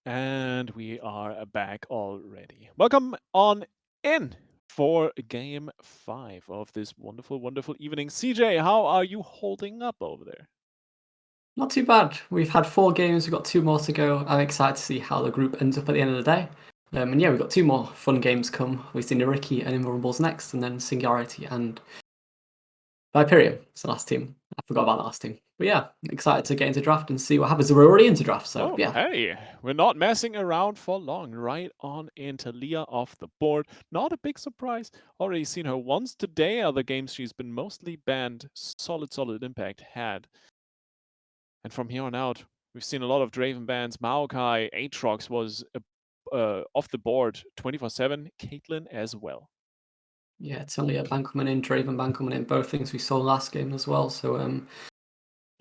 And we are back already. Welcome on in for game 5 of this wonderful, wonderful evening. CJ, how are you holding up over there? Not too bad. We've had 4 games. We've got 2 more to go. I'm excited to see how the group ends up at the end of the day. And yeah, we've got 2 more fun games come. We've seen NYYRIKKI and Invulnerables next, and then Singularity and Viperium. It's the last team. I forgot about the last team. But yeah, excited to get into draft and see what happens. We're already into draft, so Oh, yeah. hey, we're not messing around for long. Right on into Leah off the board. Not a big surprise. Already seen her once today. Other games she's been mostly banned. Solid impact had. And from here on out, we've seen a lot of Draven bans. Maokai, Aatrox was off the board 24/7. Caitlyn as well. Yeah, it's only a ban coming in, Draven ban coming in, both things we saw last game as well. So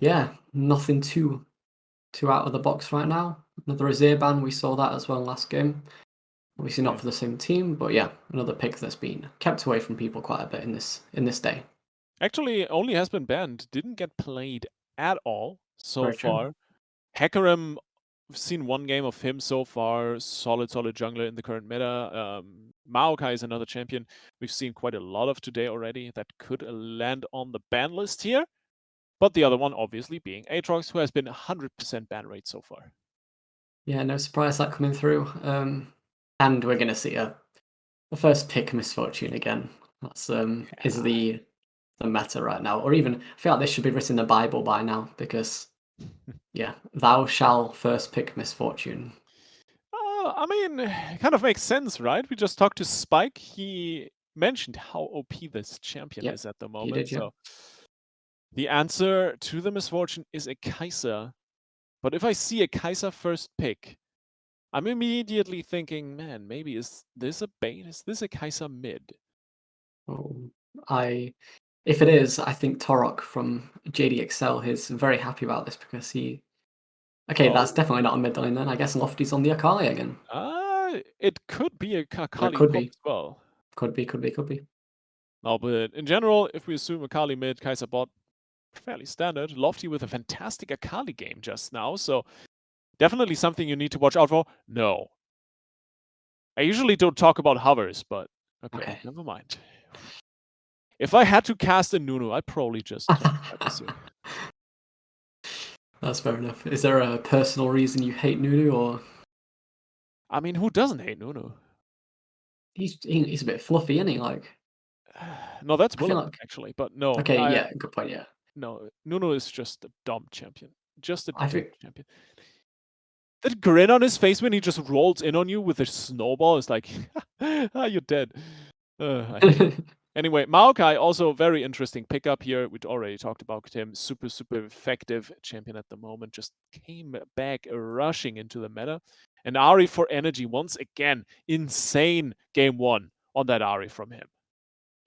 yeah, nothing too out of the box right now. Another Azir ban, we saw that as well last game. Obviously not Yeah. for the same team, but yeah, another pick that's been kept away from people quite a bit in this day. Actually, only has been banned. Didn't get played at all so Very true. far. Hecarim, we've seen one game of him so far. Solid jungler in the current meta. Maokai is another champion we've seen quite a lot of today already that could land on the ban list here. But the other one, obviously, being Aatrox, who has been 100% ban rate so far. Yeah, no surprise that coming through. And we're gonna see a first pick misfortune again. That's is the meta right now, or even I feel like this should be written in the Bible by now because yeah, thou shall first pick misfortune. I mean, it kind of makes sense, right? We just talked to Spike. He mentioned how OP this champion Yep, is at the he moment. did. Yeah. So the answer to the misfortune is a Kai'Sa. But if I see a Kai'Sa first pick, I'm immediately thinking, man, maybe is this a bait? Is this a Kai'Sa mid? Oh, if it is, I think Torok from JDXL is very happy about this because he. Okay, that's Oh, definitely not a mid lane then. I guess Lofty's on the Akali again. it could be a Or it Akali could top be. as well. Could be, could be, could be. No, but in general, if we assume Akali mid, Kai'Sa bot, fairly standard. Lofty with a fantastic Akali game just now, so definitely something you need to watch out for. No. I usually don't talk about hovers, but okay, Okay. never mind. If I had to cast a Nunu, I'd probably just cast Hypersea. That's fair enough. Is there a personal reason you hate Nunu, or I mean, who doesn't hate Nunu? he's a bit fluffy, isn't he? Like, No, that's I feel Willem, like. actually. But no, Okay, yeah, good point. Yeah, no, Nunu is just a dumb champion. Just a I dumb think. champion. That grin on his face when he just rolls in on you with a snowball is like, you're dead. I hate him. Anyway, Maokai, also very interesting pickup here. We'd already talked about him. Super effective champion at the moment. Just came back rushing into the meta. And Ari for energy once again. Insane game 1 on that Ari from him.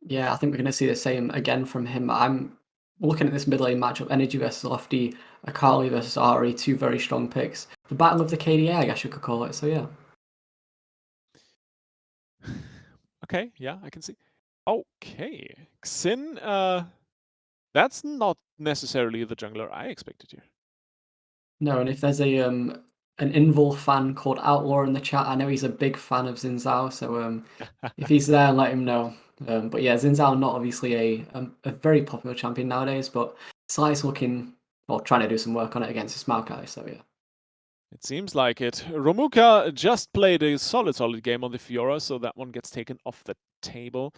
Yeah, I think we're going to see the same again from him. I'm looking at this mid lane matchup: Energy versus Lofty, Akali versus Ari, 2 very strong picks. The battle of the KDA, I guess you could call it. So yeah. Okay, yeah, I can see. Okay. Xin, that's not necessarily the jungler I expected here. No, and if there's an Invul fan called Outlaw in the chat, I know he's a big fan of Xin Zhao, so if he's there, let him know. But yeah, Xin Zhao not obviously a very popular champion nowadays, but Sly's looking, well, trying to do some work on it against his Maokai, so yeah. It seems like it. Romuka just played a solid game on the Fiora, so that one gets taken off the table.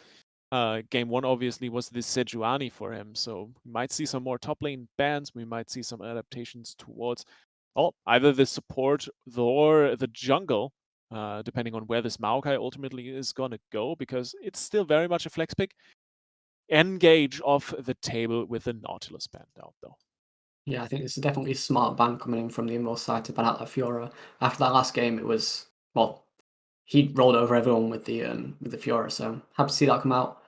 Game 1 obviously was the Sejuani for him, so we might see some more top lane bans. We might see some adaptations towards either the support or the jungle, depending on where this Maokai ultimately is going to go, because it's still very much a flex pick. Engage off the table with the Nautilus banned out, though. Yeah, I think it's definitely a smart ban coming in from the Invul side to ban out that Fiora. After that last game, it was, well, he rolled over everyone with the Fiora, so happy to see that come out.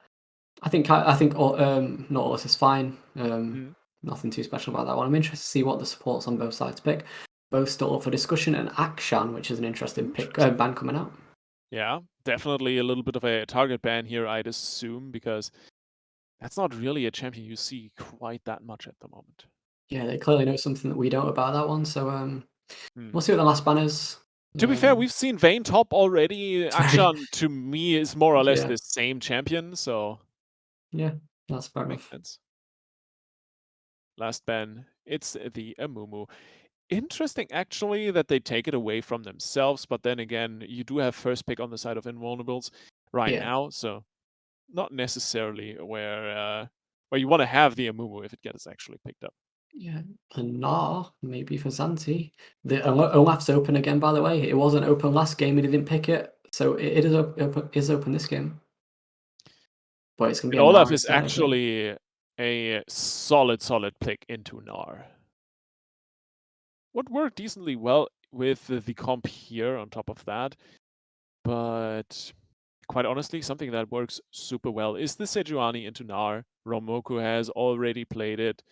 I think Nautilus is fine. Nothing too special about that one. I'm interested to see what the supports on both sides pick. Both still up for discussion, and Akshan, which is an interesting pick ban coming out. Yeah, definitely a little bit of a target ban here, I'd assume, because that's not really a champion you see quite that much at the moment. Yeah, they clearly know something that we don't about that one. So we'll Hmm. see what the last ban is. To be fair, we've seen Vayne top already. Akshan, to me, is more or less Yeah. the same champion, so Yeah, that's fair makes enough. sense. Last ban, it's the Amumu. Interesting, actually, that they take it away from themselves, but then again, you do have first pick on the side of Invulnerables right Yeah. now, so not necessarily where you want to have the Amumu if it gets actually picked up. Yeah, and Gnar, maybe for Zanti. The Olaf's open again, by the way. It wasn't open last game, he didn't pick it, so it is open this game. But it's going to And be a Olaf Gnar is instead, I think. actually a solid pick into Gnar. Would work decently well with the comp here on top of that, but quite honestly, something that works super well is the Sejuani into Gnar. Romoku has already played it.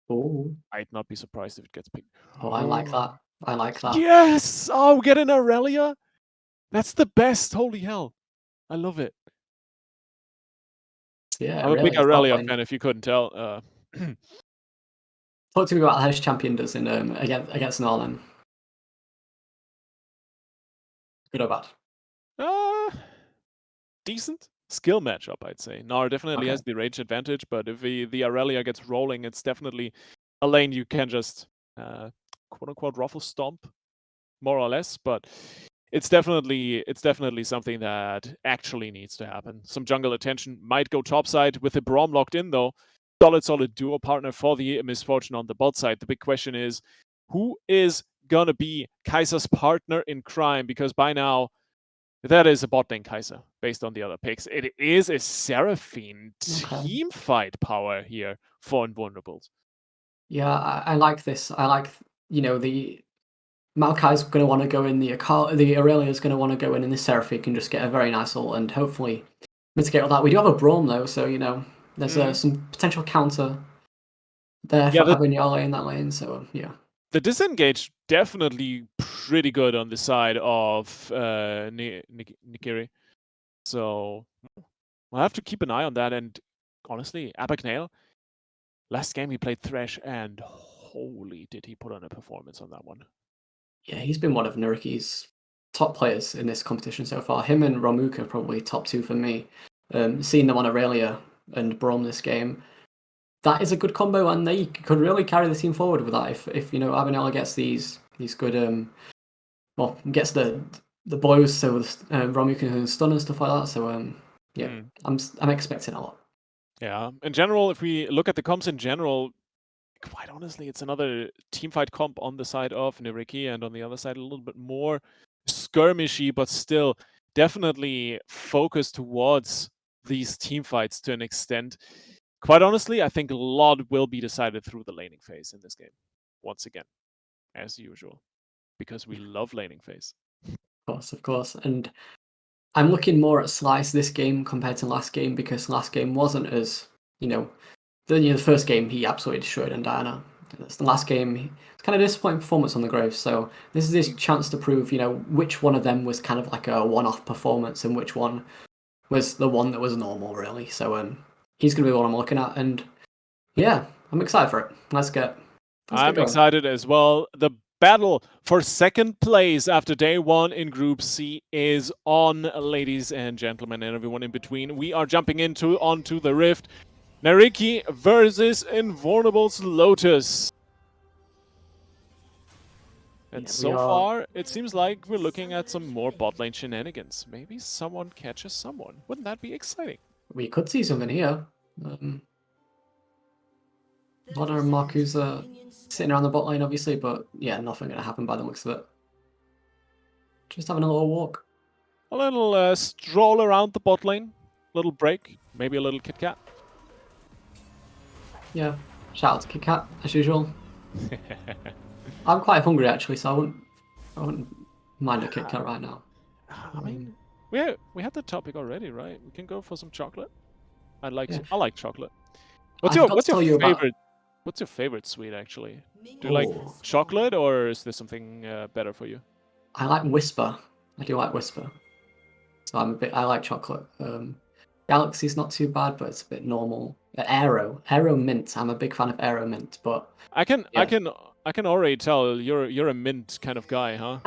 Oh, I'd not be surprised if it gets picked. oh, I like that. I like that. Yes! Oh, get an Aurelia? That's the best. Holy hell. I love it. Yeah, I'm a big really, it's top Aurelia lane. fan, if you couldn't tell. Talk to me about how his champion does in against Gnar then. Good or bad? Uh, decent skill matchup, I'd say. Gnar definitely Okay. has the range advantage, but if the Aurelia gets rolling, it's definitely a lane you can just quote-unquote ruffle stomp, more or less, but it's definitely something that actually needs to happen. Some jungle attention might go topside with the Braum locked in, though. Solid duo partner for the Misfortune on the bot side. The big question is, who is gonna be Kaiser's partner in crime? Because by now, that is a bot lane Kaiser, based on the other picks. It is a Seraphine Okay. team fight power here for Invulnerables. Yeah, I like this. I like, the Maokai's going to want to go in, the Aurelia's going to want to go in, and the Seraphine can just get a very nice ult and hopefully mitigate all that. We do have a Braum though, so there's some potential counter there Yeah, for Abignale in that lane. So yeah, the disengage definitely pretty good on the side of Nikiri. So we'll have to keep an eye on that. And honestly, Abagnale, last game he played Thresh, and holy did he put on a performance on that one. yeah, he's been one of NYYRIKKI's top players in this competition so far. Him and Romuka are probably top two for me. Seeing them on Aurelia and Braum this game, that is a good combo, and they could really carry the team forward with that. If Abignale gets these good gets the blows, so Romu can stun and stuff like that. So yeah, I'm expecting a lot. Yeah, in general, if we look at the comps in general, quite honestly, it's another teamfight comp on the side of NYYRIKKI, and on the other side a little bit more skirmishy, but still definitely focused towards these teamfights to an extent. Quite honestly, I think a lot will be decided through the laning phase in this game. Once again, as usual, because we love laning phase. Of course. And I'm looking more at Slice this game compared to last game, because last game wasn't as the first game he absolutely destroyed Diana. The last game, it's kind of disappointing performance on the Graves. So this is his chance to prove, which one of them was kind of like a one-off performance and which one was the one that was normal, really. So he's going to be the one I'm looking at, and yeah, I'm excited for it. Let's get I'm going. excited as well. The battle for second place after day one in Group C is on, ladies and gentlemen, and everyone in between. We are jumping onto the Rift. NYYRIKKI versus Invulnerables Lotus. And Yeah, so far, it seems like we're looking at some more bot lane shenanigans. Maybe someone catches someone. Wouldn't that be exciting? we could see something here. A lot of Marku's sitting around the bot lane, obviously, but yeah, nothing going to happen by the looks of it. Just having a little walk. A little stroll around the bot lane. Little break. Maybe a little Kit Kat. Yeah, shout out to Kit Kat, as usual. I'm quite hungry, actually, so I wouldn't mind a Kit Kat right now. I mean, we had the topic already, right? We can go for some chocolate. I like chocolate. What's I your forgot to tell you about. favorite? What's your favorite sweet actually? Do you like chocolate, or is there something better for you? I like Whisper. I do like Whisper. So I like chocolate. Galaxy's not too bad, but it's a bit normal. Aero mint. I'm a big fan of Aero mint, but I can I can already tell you're a mint kind of guy, huh?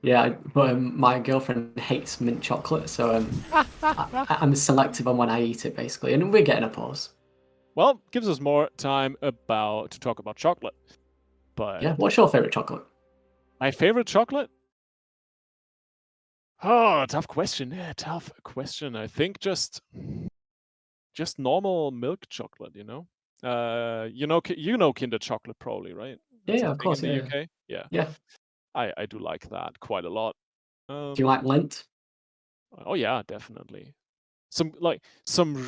Yeah, but my girlfriend hates mint chocolate, so I'm selective on when I eat it, basically, and we're getting a pause. Well, gives us more time to talk about chocolate. But Yeah, what's your favorite chocolate? my favorite chocolate? Oh, tough question. Yeah, tough question. I think just normal milk chocolate, you know? You know Kinder Chocolate probably, right? That's Yeah, a of thing in course, the yeah. UK. Yeah. Yeah. I do like that quite a lot. Do you like Lint? Oh yeah, definitely. Some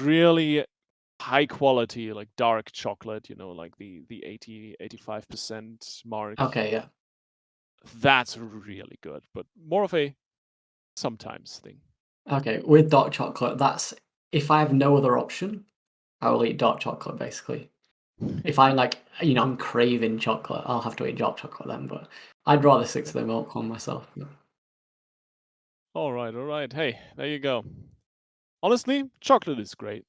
really high quality like dark chocolate, you know, like the 85% mark. Okay, yeah. That's really good, but more of a sometimes thing. Okay, with dark chocolate, that's if I have no other option, I will eat dark chocolate, basically. If I like, I'm craving chocolate, I'll have to eat dark chocolate then, but I'd rather stick to the milk one myself. All right. Hey, there you go. Honestly, chocolate is great.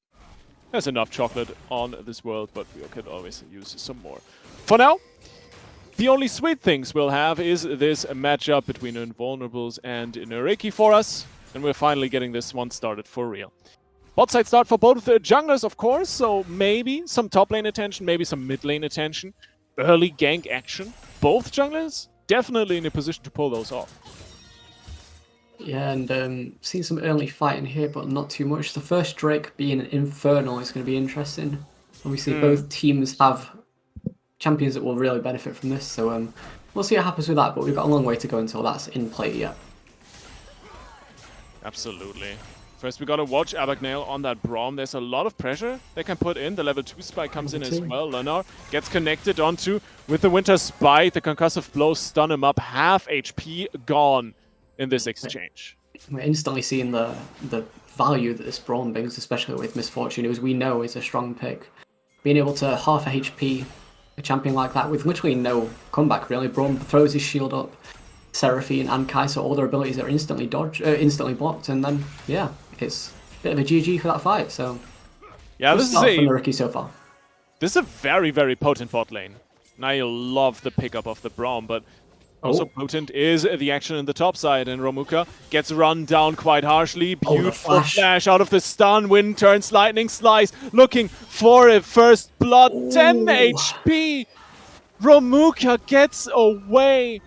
There's enough chocolate on this world, but we could always use some more. For now, the only sweet things we'll have is this matchup between Invulnerables and NYYRIKKI for us, and we're finally getting this one started for real. Bot side start for both the junglers, of course, so maybe some top lane attention, maybe some mid lane attention. Early gank action. Both junglers definitely in a position to pull those off. Yeah, and seen some early fighting here, but not too much. The first Drake being an Infernal is going to be interesting. Obviously, both teams have champions that will really benefit from this, so we'll see what happens with that, but we've got a long way to go until that's in play yet. Absolutely. First, we gotta watch Abagnale on that Braum. There's a lot of pressure they can put in. The level 2 spike comes in as well. Leonard gets connected onto with the Winter Spike. The concussive blows stun him up. Half HP gone in this exchange. We're instantly seeing the value that this Braum brings, especially with Misfortune, who we know is a strong pick. Being able to half a HP a champion like that with literally no comeback, really. Braum throws his shield up. Seraphine and Kai'Sa, all their abilities are instantly instantly blocked, and then yeah, it's a bit of a GG for that fight. So yeah, this is from NYYRIKKI so far. This is a very, very potent bot lane. And I love the pickup of the Braum, but also potent is the action in the top side, and Romuka gets run down quite harshly. Beautiful flash out of the stun. Wind turns lightning slice, looking for a first blood. 10 HP. Romuka gets away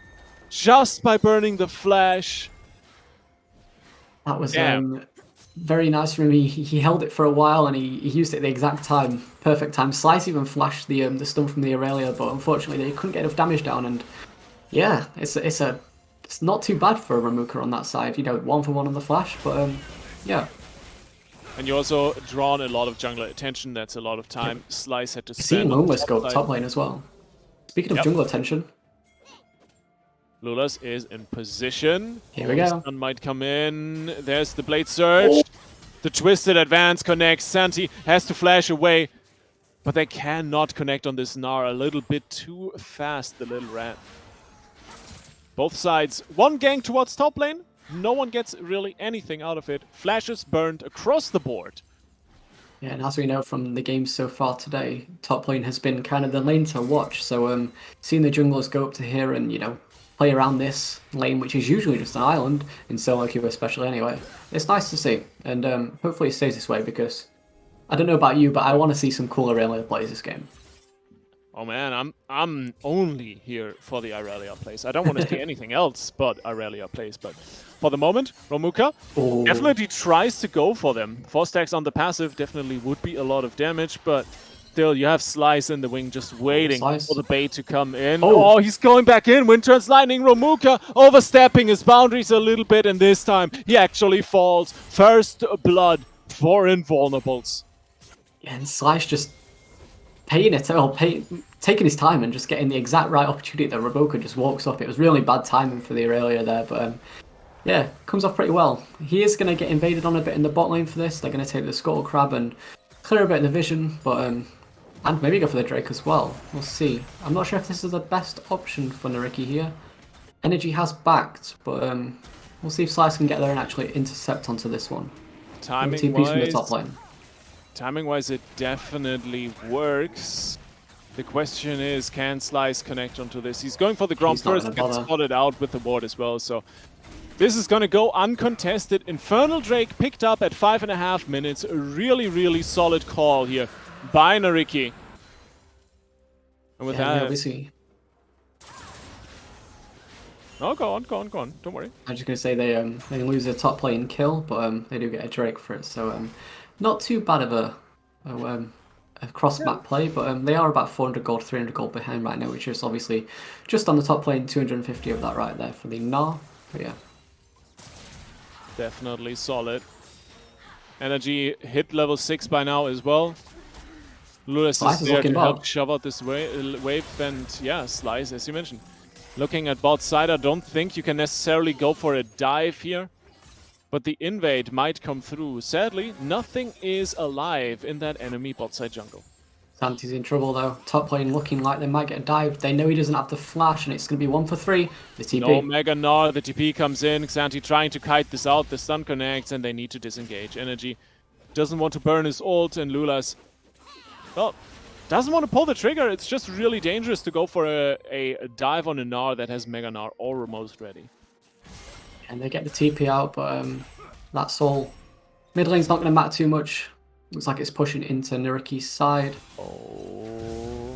just by burning the flash. That was very nice from him. He held it for a while and he used it at the exact time, perfect time. Slice even flashed the stun from the Aurelia, but unfortunately they couldn't get enough damage down. And yeah, it's not too bad for Romuka on that side. 1 for 1 on the flash, but yeah. And you also drawn a lot of jungler attention. That's a lot of time Slice had to spend. Seeing Lotus go top lane as well. Speaking of jungle attention. Lotus is in position. Here we go. Stun might come in. There's the Blade Surge. Oh. The Twisted Advance connects. Santi has to flash away. But they cannot connect on this Gnar. A little bit too fast, the little rat. Both sides. One gank towards top lane. No one gets really anything out of it. Flashes burned across the board. Yeah, and as we know from the games so far today, top lane has been kind of the lane to watch. So seeing the junglers go up to here and, play around this lane, which is usually just an island, in solo queue especially anyway. It's nice to see, and hopefully it stays this way, because I don't know about you, but I want to see some cool Aurelia plays this game. Oh man, I'm only here for the Aurelia plays. I don't want to see anything else but Aurelia plays, but for the moment, Romuka definitely tries to go for them. 4 stacks on the passive definitely would be a lot of damage, but still, you have Slice in the wing just waiting for the bait to come in. Oh, he's going back in. Wind turns lightning. Romuka overstepping his boundaries a little bit, and this time he actually falls. First blood for Invulnerables. Yeah, and Slice just taking his time and just getting the exact right opportunity that Romuka just walks up. It was really bad timing for the Aurelia there, but yeah, comes off pretty well. He is going to get invaded on a bit in the bot lane for this. They're going to take the Scuttle Crab and clear a bit of the vision, but and maybe go for the Drake as well. We'll see. I'm not sure if this is the best option for NYYRIKKI here. Energy has backed, but we'll see if Slice can get there and actually intercept onto this one. Timing-wise, it definitely works. The question is, can Slice connect onto this? He's going for the Grom He's not first, gonna gets bother. spotted out with the ward as well, so this is gonna go uncontested. Infernal Drake picked up at 5.5 minutes. A really, really solid call here by NYYRIKKI. And with that... obviously. Oh, go on. Don't worry. I'm just gonna say they lose a top lane kill, but they do get a Drake for it, so not too bad of a cross map play, but they are about 400 gold, 300 gold behind right now, which is obviously just on the top lane, 250 of that right there for the Gnar. But yeah, Definitely solid. Energy hit level 6 by now as well. Lotus is there to help shove out this wave, and yeah, Slice, as you mentioned. Looking at bot side, I don't think you can necessarily go for a dive here, but the invade might come through. Sadly, nothing is alive in that enemy bot side jungle. Santi's in trouble though. Top lane looking like they might get a dive. They know he doesn't have the flash, and it's going to be 1 for 3. The TP. No Mega Gnar, the TP comes in. Xanti trying to kite this out. The stun connects, and they need to disengage. Energy doesn't want to burn his ult, and Lulas, well, doesn't want to pull the trigger. It's just really dangerous to go for a dive on a Gnar that has Mega Gnar almost ready. And they get the TP out, but that's all. Mid lane's not going to matter too much. Looks like it's pushing into NYYRIKKI's side. Oh,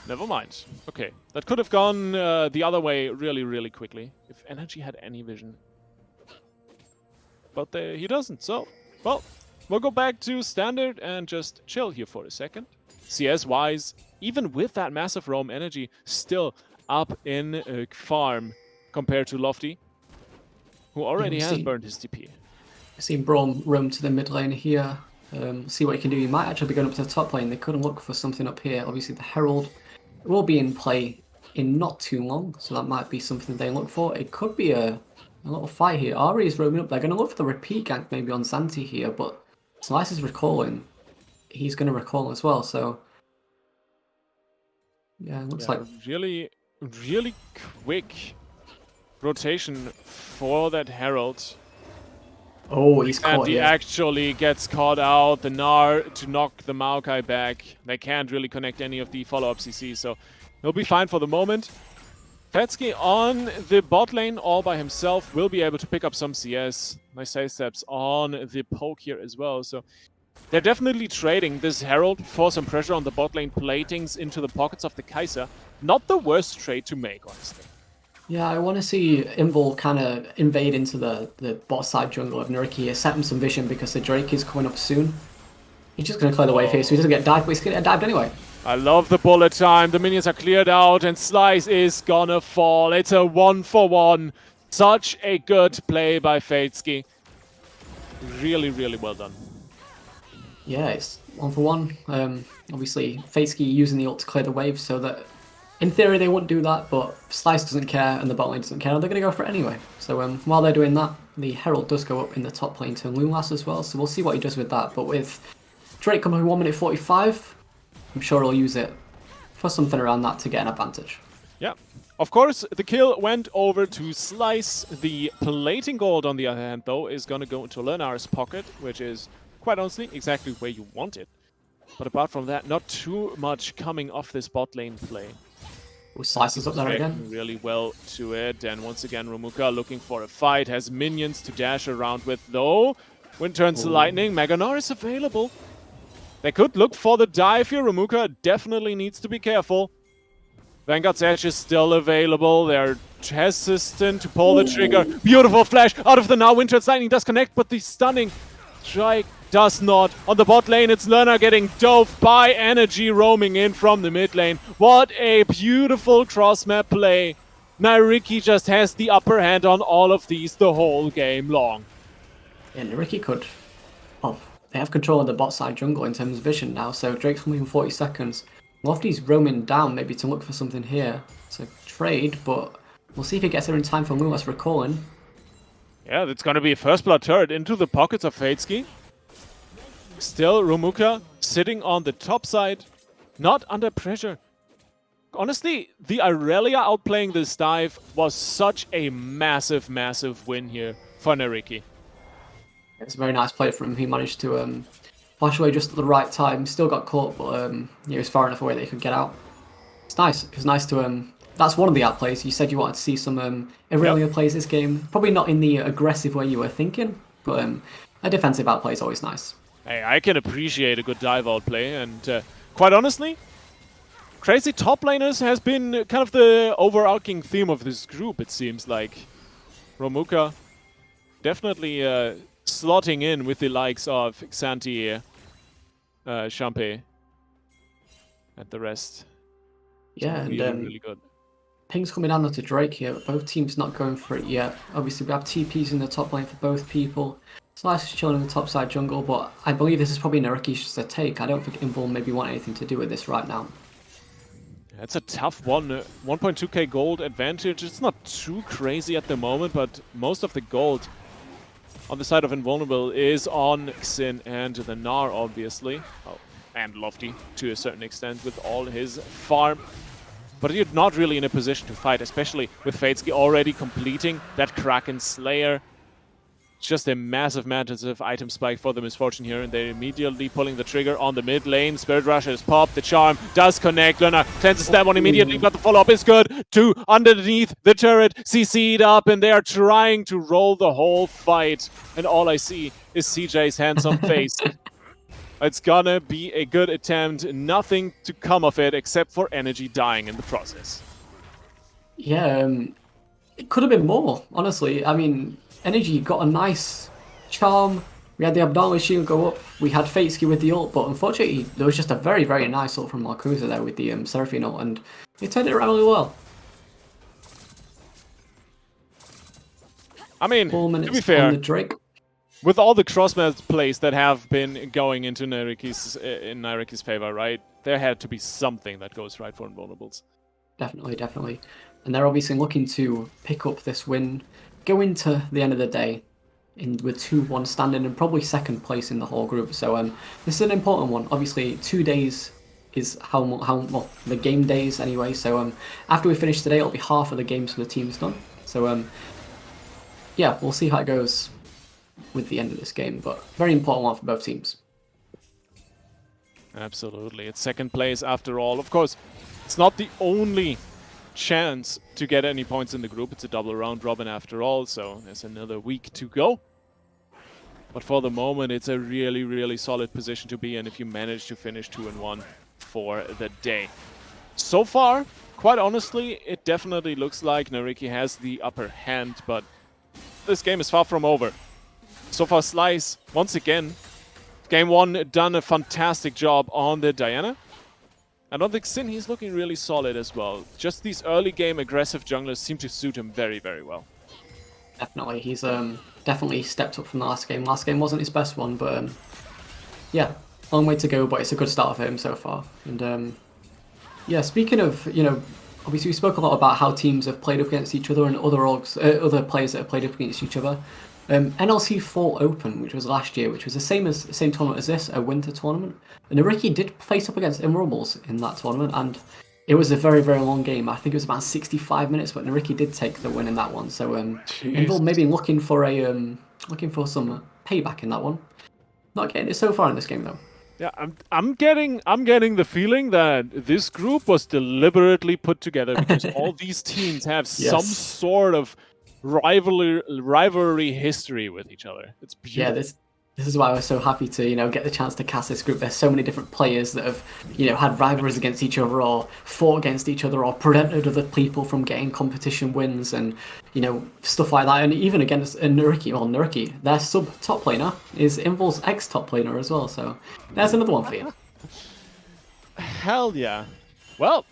never mind. Okay, that could have gone the other way really, really quickly if Energy had any vision. But he doesn't, so, well, we'll go back to standard and just chill here for a second. CS-wise, even with that massive roam, Energy still up in farm compared to Lofty, who already has burned his TP. I see Braum roam to the mid lane here. See what he can do. He might actually be going up to the top lane. They could look for something up here. Obviously, the Herald will be in play in not too long, so that might be something they look for. It could be a little fight here. Ari is roaming up. They're going to look for the repeat gank maybe on Xanti here, but Slice is recalling. He's going to recall as well, so yeah, it looks like really, really quick rotation for that Herald. Oh, he's caught. And he actually gets caught out. The Gnar to knock the Maokai back. They can't really connect any of the follow-up CC, so he'll be fine for the moment. Fetsky on the bot lane all by himself will be able to pick up some CS. Nice side steps on the poke here as well. So they're definitely trading this Herald for some pressure on the bot lane platings into the pockets of the Kai'Sa. Not the worst trade to make, honestly. Yeah, I want to see Invul kind of invade into the bot side jungle of NYYRIKKI here, set him some vision because the Drake is coming up soon. He's just going to clear the wave here, so he doesn't get dived, but he's going to get dived anyway. I love the bullet time. The minions are cleared out, and Slice is gonna fall. It's a 1-for-1. Such a good play by Fetsky. Really, really well done. Yeah, it's 1-for-1. Obviously, Fetsky using the ult to clear the wave, so that in theory they wouldn't do that, but Slice doesn't care and the bot lane doesn't care, and they're going to go for it anyway. So while they're doing that, the Herald does go up in the top lane to Lulas as well, so we'll see what he does with that. But with Drake coming 1 minute 45, I'm sure he'll use it for something around that to get an advantage. Yeah. Of course, the kill went over to Slice. The plating gold, on the other hand, though, is going to go into Lennar's pocket, which is, quite honestly, exactly where you want it. But apart from that, not too much coming off this bot lane play. Slice is up there again. Really well to it, and once again, Romuka looking for a fight, has minions to dash around with, though. Wind turns to lightning, Mega Gnar is available. They could look for the dive here. Romuka definitely needs to be careful. Vanguard's Edge is still available. They're hesitant to pull the trigger. Beautiful flash out of the now. Wind turns lightning does connect, but the stunning strike does not. On the bot lane, it's Lerner getting dove by Energy roaming in from the mid lane. What a beautiful cross-map play. NYYRIKKI just has the upper hand on all of these the whole game long. Yeah, NYYRIKKI could... Well, they have control of the bot side jungle in terms of vision now, so Drake's coming in 40 seconds. Lofty's roaming down maybe to look for something here to trade, but we'll see if he gets there in time for Lulas recalling. Yeah, that's going to be a first blood turret into the pockets of Fetsky. Still, Romuka sitting on the top side, not under pressure. Honestly, the Irelia outplaying this dive was such a massive, massive win here for NYYRIKKI. It's a very nice play from him. He managed to flash away just at the right time. Still got caught, but he was far enough away that he could get out. It's nice. It's nice to That's one of the outplays. You said you wanted to see some Aurelia plays this game. Probably not in the aggressive way you were thinking, but a defensive outplay is always nice. Hey, I can appreciate a good dive outplay, and quite honestly, crazy top laners has been kind of the overarching theme of this group, it seems like. Romuka definitely slotting in with the likes of Xanti, Champe, and the rest. Yeah, really, and really good. ping's coming down onto Drake here. Both teams not going for it yet. Obviously, we have TPs in the top lane for both people. Slice is chilling in the top side jungle, but I believe this is probably NYYRIKKI's just a take. I don't think Invul maybe want anything to do with this right now. It's a tough one. 1.2k gold advantage. It's not too crazy at the moment, but most of the gold on the side of Invulnerable is on Xin and the Gnar, obviously. Oh, and Lofty to a certain extent with all his farm. But you're not really in a position to fight, especially with Fatesky already completing that Kraken Slayer. It's just a massive item spike for the Misfortune here, and they're immediately pulling the trigger on the mid lane. Spirit Rush is popped, the charm does connect. Luna cleanses that one immediately, but the follow-up is good. 2 underneath the turret, CC'd up, and they are trying to roll the whole fight. And all I see is CJ's handsome face. It's gonna be a good attempt, nothing to come of it except for energy dying in the process. Yeah, it could have been more, honestly. I mean, Energy got a nice charm. We had the Abnormal Shield go up. We had Fatesky with the ult, but unfortunately, there was just a very, very nice ult from Marcusa there with the Seraphine ult, and he turned it around really well. I mean, 4 minutes to be fair, on the Drake. With all the cross-match plays that have been going into NYYRIKKI's favor, right? There had to be something that goes right for Invulnerables. Definitely, definitely. And they're obviously looking to pick up this win, go into the end of the day with 2-1 standing and probably second place in the whole group. So this is an important one. Obviously, 2 days is well, the game days anyway. So after we finish today, it'll be half of the games for the teams done. So yeah, we'll see how it goes with the end of this game, but very important one for both teams. Absolutely. It's second place after all. Of course, it's not the only chance to get any points in the group. It's a double round robin after all, so there's another week to go. But for the moment, it's a really, really solid position to be in if you manage to finish 2-1 for the day. So far, quite honestly, it definitely looks like NYYRIKKI has the upper hand, but this game is far from over. So far, Slice, once again, game 1 done a fantastic job on the Diana. I don't think Xin, he's looking really solid as well. Just these early game aggressive junglers seem to suit him very, very well. Definitely, he's definitely stepped up from the last game. Last game wasn't his best one, but yeah, long way to go, but it's a good start for him so far. And yeah, speaking of, you know, obviously we spoke a lot about how teams have played up against each other and other players that have played up against each other. NLC Fall Open, which was last year, which was the same tournament as this, a winter tournament. And NYYRIKKI did face up against Invulnerables in that tournament, and it was a very, very long game. I think it was about 65 minutes, but NYYRIKKI did take the win in that one. So Invul maybe looking for some payback in that one. Not getting it so far in this game though. Yeah, I'm getting the feeling that this group was deliberately put together because all these teams have some sort of rivalry history with each other. It's beautiful. Yeah, this is why I was so happy to, you know, get the chance to cast this group. There's so many different players that have, you know, had rivalries against each other or fought against each other or prevented other people from getting competition wins and, you know, stuff like that. And even against NYYRIKKI, their sub top laner is Invul's ex top laner as well. So there's another one for you. Hell yeah. Well,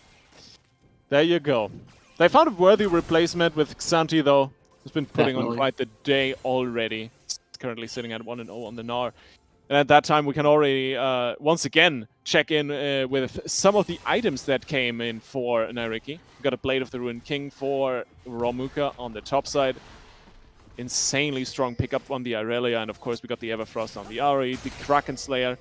there you go. They found a worthy replacement with Xanti though. He's been putting on quite the day already. He's currently sitting at 1-0 on the Gnar. And at that time, we can already, once again, check in with some of the items that came in for NYYRIKKI. We got a Blade of the Ruined King for Romuka on the top side. Insanely strong pickup on the Aurelia. And of course, we got the Everfrost on the Ahri. The Kraken Slayer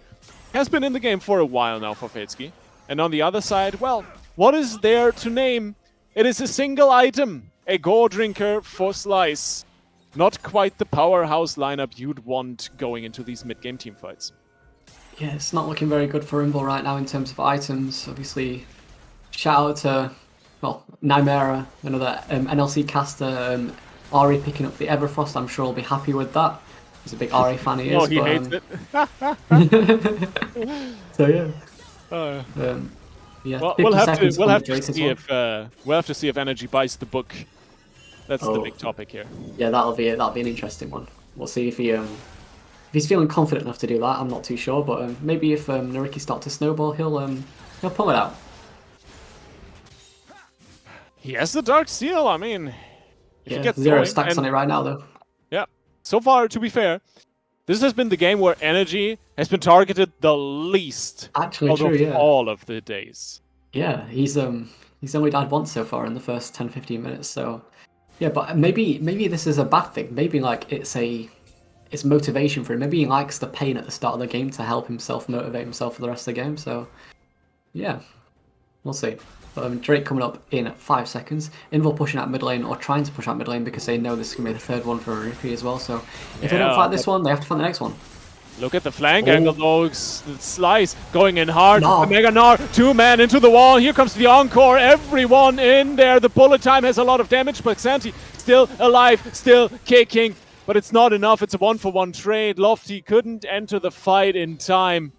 has been in the game for a while now for Fatesky. And on the other side, well, what is there to name? It is a single item. A Gore Drinker for Slice. Not quite the powerhouse lineup you'd want going into these mid-game teamfights. Yeah, it's not looking very good for Invul right now in terms of items. Obviously, shout out to, well, NYYRIKKI, another NLC caster. Ari picking up the Everfrost. I'm sure he'll be happy with that. He's a big Ari fan, he is. Oh, he hates it. So yeah. Yeah. Well, we'll have to see if Energy buys the book. That's the big topic here. Yeah, that'll be an interesting one. We'll see if he's feeling confident enough to do that. I'm not too sure, but maybe if NYYRIKKI starts to snowball, he'll pull it out. He has the Dark Seal. I mean, if he gets 0 stacks on it right now, though. Yeah. So far, to be fair, this has been the game where Energy has been targeted the least Actually, out true, of all of the days. Yeah, he's only died once so far in the first 10-15 minutes. So yeah, but maybe this is a bad thing. Maybe like it's motivation for him. Maybe he likes the pain at the start of the game to help himself motivate himself for the rest of the game. So yeah, we'll see. Drake coming up in 5 seconds. Invul pushing out mid lane, or trying to push out mid lane, because they know this is going to be the third one for NYYRIKKI as well. So if they don't fight this one, they have to fight the next one. Look at the flank angle, though. Slice going in hard. The Mega Gnar, 2-man into the wall. Here comes the encore. Everyone in there. The bullet time has a lot of damage, but Xanthi still alive, still kicking. But it's not enough. It's a 1-for-1 trade. Lofty couldn't enter the fight in time.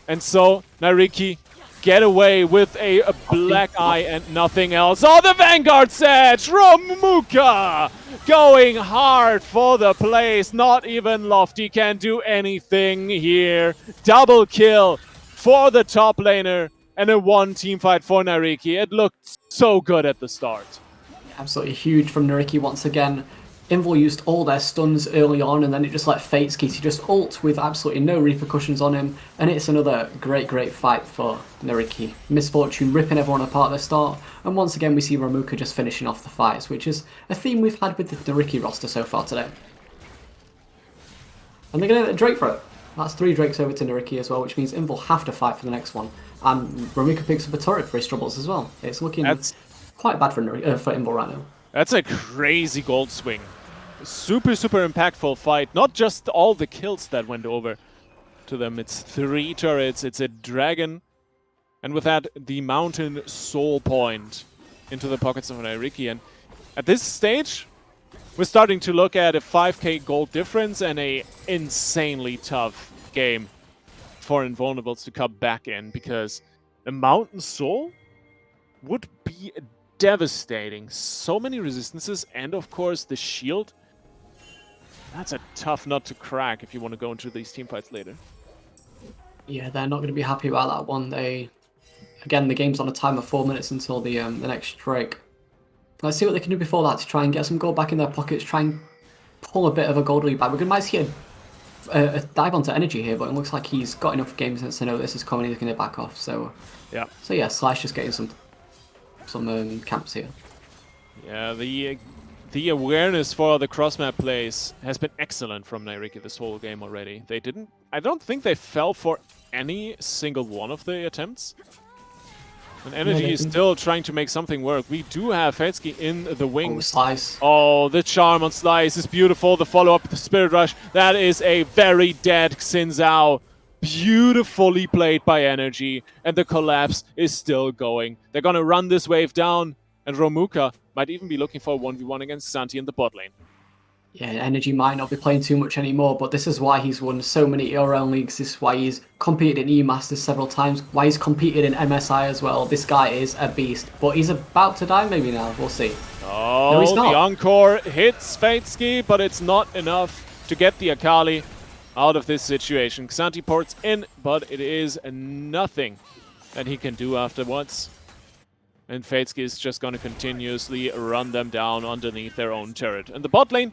And so, NYYRIKKI get away with a black eye and nothing else. Oh, the Vanguard set! Romuka going hard for the place. Not even Lofty can do anything here. Double kill for the top laner and a 1 team fight for NYYRIKKI. It looked so good at the start. Absolutely huge from NYYRIKKI once again. Invul used all their stuns early on, and then it just let Fatesky to just ult with absolutely no repercussions on him. And it's another great fight for NYYRIKKI. Misfortune ripping everyone apart at the start. And once again, we see Romuka just finishing off the fights, which is a theme we've had with the NYYRIKKI roster so far today. And they're going to get a Drake for it. That's 3 Drakes over to NYYRIKKI as well, which means Invul have to fight for the next one. And Romuka picks up a turret for his troubles as well. It's looking quite bad for Invul right now. That's a crazy gold swing. Super impactful fight. Not just all the kills that went over to them. It's 3 turrets. It's a dragon. And with that, the Mountain Soul Point into the pockets of NYYRIKKI. And at this stage, we're starting to look at a 5k gold difference and a insanely tough game for Invulnerables to come back in, because the Mountain Soul would be devastating. So many resistances, and of course the shield. That's a tough nut to crack if you want to go into these teamfights later. Yeah, they're not going to be happy about that one. Again, the game's on a time of 4 minutes until the next Drake. Let's see what they can do before that to try and get some gold back in their pockets, try and pull a bit of a gold lead back. We might see a dive onto Energy here, but it looks like he's got enough game sense to know this is coming. He's going to back off. So yeah, Slash just getting some camps here. Yeah, the awareness for the cross-map plays has been excellent from NYYRIKKI this whole game already. I don't think they fell for any single one of the attempts. And Energy is still trying to make something work. We do have Fatesky in the wings. Oh, Slice. Oh, the charm on Slice is beautiful. The follow-up with the Spirit Rush. That is a very dead Xin Zhao. Beautifully played by Energy. And the collapse is still going. They're going to run this wave down. And Romuka might even be looking for a 1v1 against Xanthi in the bot lane. Yeah, Energy might not be playing too much anymore, but this is why he's won so many ERL leagues. This is why he's competed in E-Masters several times, why he's competed in MSI as well. This guy is a beast, but he's about to die maybe now. We'll see. Oh, no, he's not. The Encore hits Fatesky, but it's not enough to get the Akali out of this situation. Xanthi ports in, but it is nothing that he can do afterwards. And Fatesky is just going to continuously run them down underneath their own turret. And the bot lane,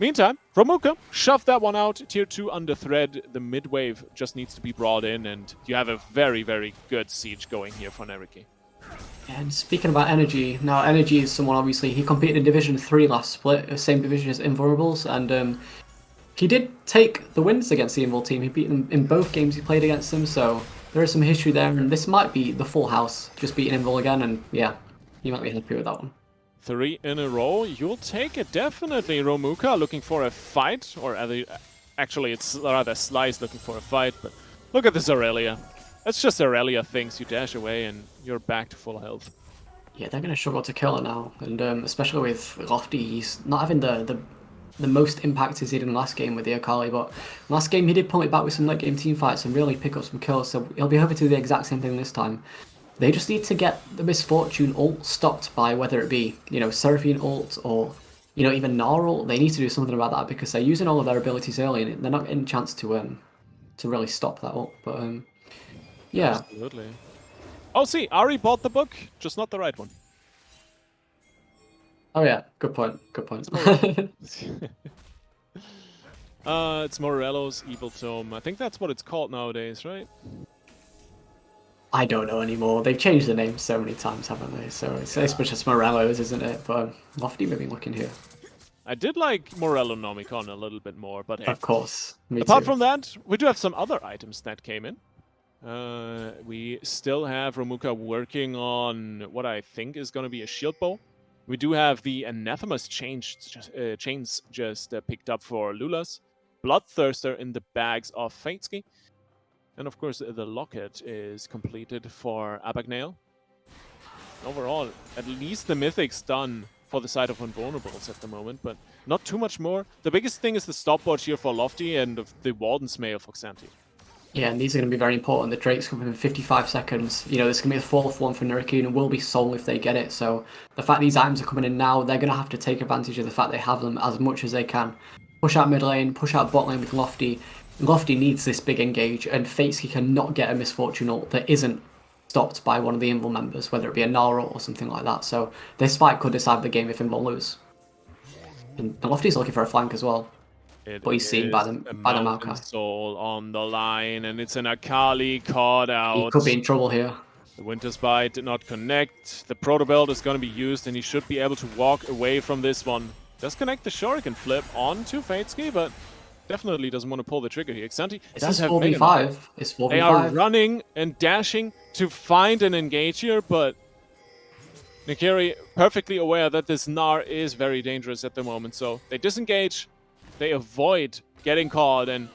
meantime, Romuka shoved that one out. Tier 2 under thread. The mid wave just needs to be brought in, and you have a very good siege going here for NYYRIKKI. And speaking about Energy, now Energy is someone, obviously, he competed in Division 3 last split, same division as Invulnerables, and he did take the wins against the Invul team. He beat them in both games he played against them, so there is some history there, and this might be the full house, just beating Invul again, and yeah, you might be happy with that one. 3 in a row, you'll take it definitely. Romuka looking for a fight, or actually it's rather Slice looking for a fight, but look at this Aurelia. That's just Aurelia things. You dash away and you're back to full health. Yeah, they're going to struggle to kill her now, and especially with Lofty, he's not having the most impact as he did in last game with the Akali, but last game he did pull it back with some late game team fights and really pick up some kills, so he'll be hoping to do the exact same thing this time. They just need to get the Misfortune ult stopped by whether it be, Seraphine ult or, even Gnar ult. They need to do something about that because they're using all of their abilities early and they're not getting a chance to really stop that ult, but yeah. Absolutely. Oh, see, Ari bought the book, just not the right one. Oh yeah, good point. Good point. It's Morello's Evil Tome. I think that's what it's called nowadays, right? I don't know anymore. They've changed the name so many times, haven't they? So it's just Morello's, isn't it? But Lofty maybe looking here. I did like Morello Nomicon a little bit more, but hey. Of course. Apart from that, we do have some other items that came in. We still have Romuka working on what I think is going to be a shield bow. We do have the Anathema's chains just picked up for Lulas. Bloodthirster in the bags of Fatesky. And of course, the locket is completed for Abagnale. Overall, at least the Mythic's done for the side of Invulnerables at the moment, but not too much more. The biggest thing is the stopwatch here for Lofty and the Warden's Mail for Xanthi. Yeah, and these are going to be very important. The Drake's coming in 55 seconds. This is going to be the fourth one for NYYRIKKI and will be Soul if they get it. So the fact these items are coming in now, they're going to have to take advantage of the fact they have them as much as they can. Push out mid lane, push out bot lane with Lofty. Lofty needs this big engage, and Fatesky cannot get a Misfortune ult that isn't stopped by one of the Invul members, whether it be a Gnar ult or something like that. So this fight could decide the game if Invul lose. And Lofty's looking for a flank as well. But he's seen by the Maokai. Soul on the line, and it's an Akali caught out. He could be in trouble here. The Winter's Bite did not connect. The Proto Belt is going to be used, and he should be able to walk away from this one. Does connect the Shuriken flip onto Fatesky, but definitely doesn't want to pull the trigger here. Xanthi does have 4v5. It's 4v5. They are running and dashing to find an engage here, but Nikiri perfectly aware that this Gnar is very dangerous at the moment, so they disengage. They avoid getting caught, and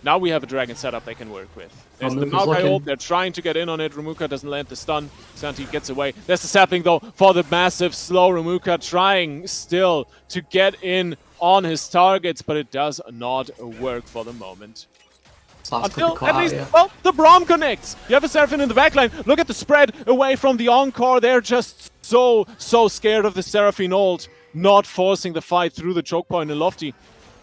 now we have a dragon setup they can work with. There's the Maokai ult, they're trying to get in on it. Romuka doesn't land the stun. Xanthi gets away. There's the sapling, though, for the massive slow. Romuka trying still to get in on his targets, but it does not work for the moment. Until, at least, well, the Braum connects. You have a Seraphine in the backline. Look at the spread away from the Encore. They're just so scared of the Seraphine ult, not forcing the fight through the choke point. And Lofty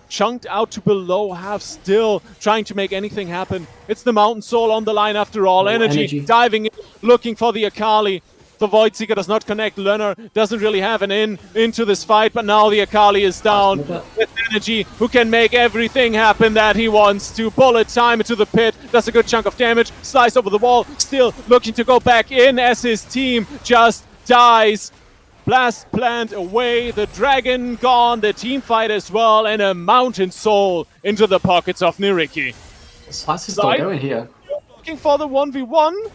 chunked out to below half, still trying to make anything happen. It's the Mountain Soul on the line after all. Energy diving in, looking for the Akali. The Void Seeker does not connect. Lerner doesn't really have an into this fight, but now the Akali is down with Energy, who can make everything happen that he wants to. Bullet time into the pit, does a good chunk of damage, slice over the wall, still looking to go back in as his team just dies. Blast plant away, the dragon gone, the team fight as well, and a Mountain Soul into the pockets of NYYRIKKI. Slice is still going here. Looking for the 1v1,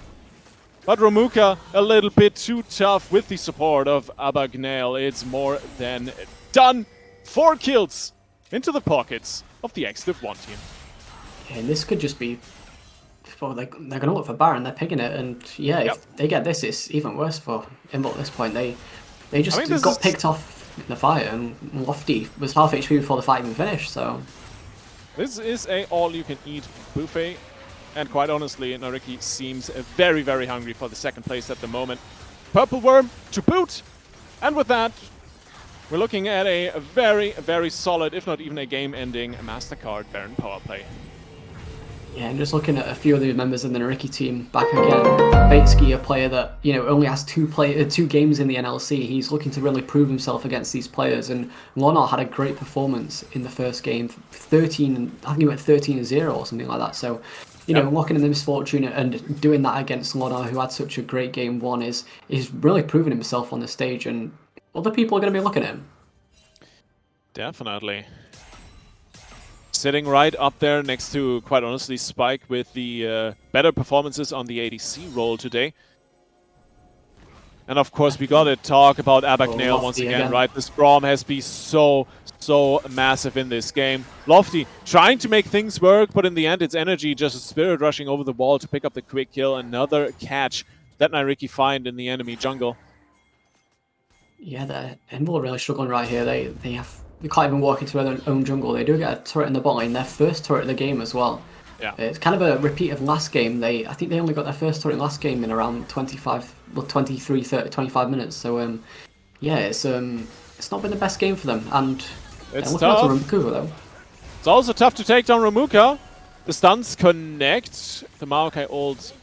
but Romuka a little bit too tough with the support of Abagnale. It's more than done. 4 kills into the pockets of the X-Div 1 team. Yeah, and this could just be... Well, they're going to look for Baron, they're picking it, and yeah, if they get this, it's even worse for Invul at this point. They just got picked off in the fight, and Lofty was half HP before the fight even finished, so... This is a all-you-can-eat buffet, and quite honestly, NYYRIKKI seems very, very hungry for the second place at the moment. Purple Worm to boot, and with that, we're looking at a very, very solid, if not even a game-ending MasterCard Baron power play. Yeah, and just looking at a few of the members of the NYYRIKKI team back again. Fatesky, a player that only has 2 games in the NLC. He's looking to really prove himself against these players. And Lonar had a great performance in the first game, I think he went 13-0 or something like that. So, looking at the Misfortune and doing that against Lonar, who had such a great game 1, is really proving himself on the stage, and other people are going to be looking at him. Definitely. Sitting right up there next to, quite honestly, Spike with the better performances on the ADC role today. And of course, we gotta talk about Abagnale once again, right? This Braum has been so so massive in this game. Lofty trying to make things work, but in the end, it's Energy just spirit rushing over the wall to pick up the quick kill. Another catch that NYYRIKKI find in the enemy jungle. Yeah, the Invul are really struggling right here. They can't even walk into their own jungle. They do get a turret in the bot lane, their first turret of the game as well. Yeah, it's kind of a repeat of last game. I think they only got their first turret last game in around 23, 30, 25 minutes. So yeah, it's not been the best game for them. And it's looking at tough. Ramuka, though. It's also tough to take down Ramuka. The stuns connect. The Maokai ult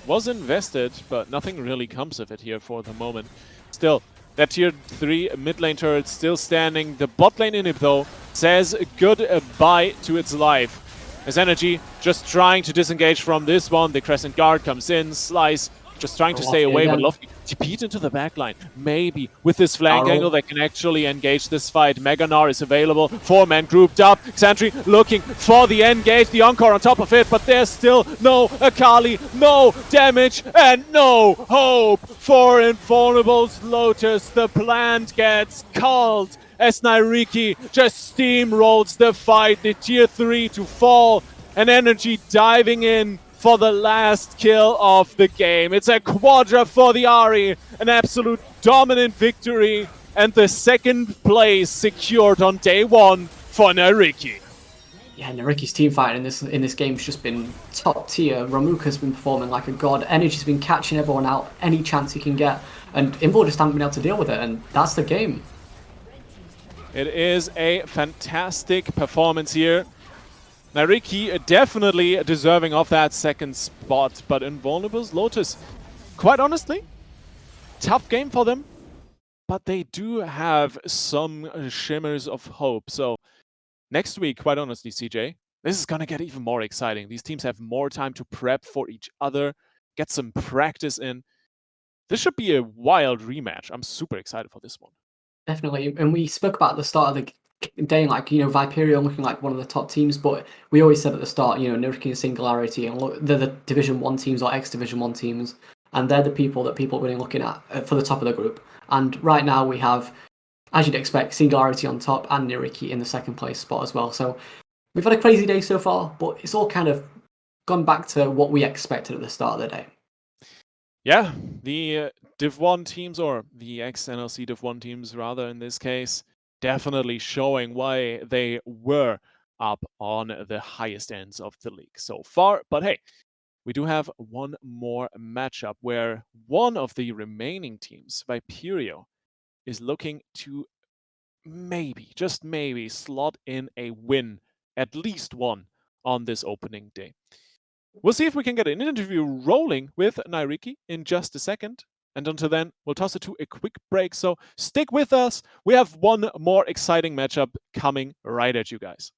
was invested, but nothing really comes of it here for the moment. Still, that tier 3 mid lane turret still standing. The bot lane inhib, though, says goodbye to its life. As Energy just trying to disengage from this one. The Crescent Guard comes in. Slice just trying to stay away, but Lofty TP'd into the backline. Maybe with this flank angle they can actually engage this fight. Meganar is available. 4-man grouped up. Xantri looking for the engage. The Encore on top of it, but there's still no Akali, no damage, and no hope for Invulnerables Lotus. The plant gets called as NYYRIKKI just steamrolls the fight. The tier 3 to fall, and Energy diving in for the last kill of the game. It's a quadra for the Ahri, an absolute dominant victory, and the second place secured on day 1 for NYYRIKKI. Yeah, NYYRIKKI's team fighting in this game has just been top tier. Ramuka's been performing like a god. Energy's been catching everyone out any chance he can get, and Invul just haven't been able to deal with it, and that's the game. It is a fantastic performance here. NYYRIKKI definitely deserving of that second spot, but Invulnerables Lotus, quite honestly, tough game for them, but they do have some shimmers of hope. So next week, quite honestly, CJ, this is going to get even more exciting. These teams have more time to prep for each other, get some practice in. This should be a wild rematch. I'm super excited for this one. Definitely, and we spoke about at the start of the day, like, Viperio looking like one of the top teams, but we always said at the start, NYYRIKKI and Singularity, and look, they're the Division 1 teams or ex-Division 1 teams, and they're the people that people are really looking at for the top of the group. And right now we have, as you'd expect, Singularity on top and NYYRIKKI in the second place spot as well. So we've had a crazy day so far, but it's all kind of gone back to what we expected at the start of the day. Yeah, the Div 1 teams, or the ex-NLC Div 1 teams rather in this case, definitely showing why they were up on the highest ends of the league so far. But hey, we do have one more matchup where one of the remaining teams, Viperio, is looking to maybe, just maybe, slot in a win, at least one, on this opening day. We'll see if we can get an interview rolling with NYYRIKKI in just a second. And until then, we'll toss it to a quick break. So stick with us. We have one more exciting matchup coming right at you guys.